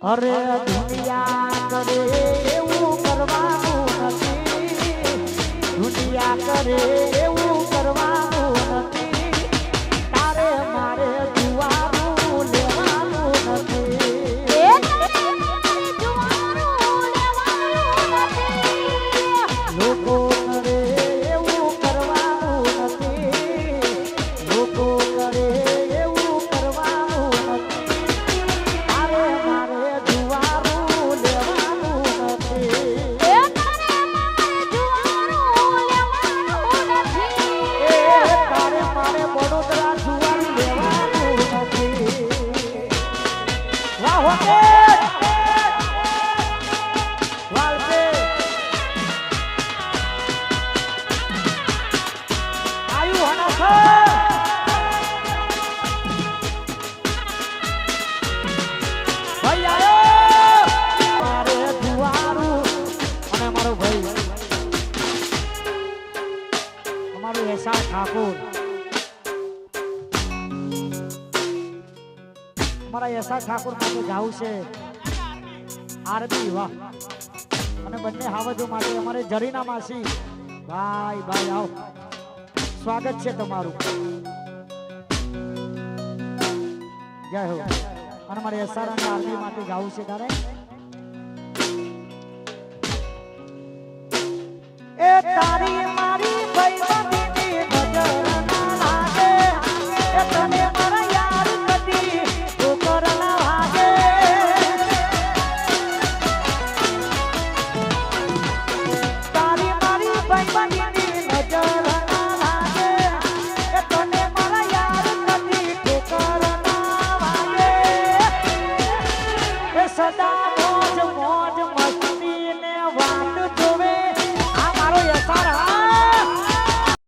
અરે દુનિયા કરે એવું કરવાનું નથી, દુનિયા કરે એવું કરવાનું નથી, તારે મારે જુવાનું લેવાનું નથી, લોકો કરે એવું કરવાનું નથી, લોકો કરે એવું કરવાનું નથી, તારે મારે જુવાનું લેવાનું નથી, તારે મારે વડોદરા જુવાનું લેવાનું નથી. વાહ હોતે વાલસે આયુ હના સર ભાઈ આયો મારે જુવાનું અને મારો ભાઈ અમારો એસા ઠાકોર અમારા એસા ઠાકોર માટે જાવું છે આરબી વાહ અને બંને હાવજો માટે અમારે જરીના માસી ભાઈ ભાઈ આવો સ્વાગત છે તમારું જય હો અને મારે એસઆર અને આરબી માટે જાવું છે તારે એ તારી મારી ભાઈબંધીની નજર ના લાગે એ તને મારા યાર કદી ઠોકર ના વાગે તારી મારી ભાઈબંધીની નજર ના લાગે એ તને મારા યાર કદી ઠોકર ના વાગે એ સદા મોજ મોજ મસ્તી ને વાત જોવે આ મારો યસાર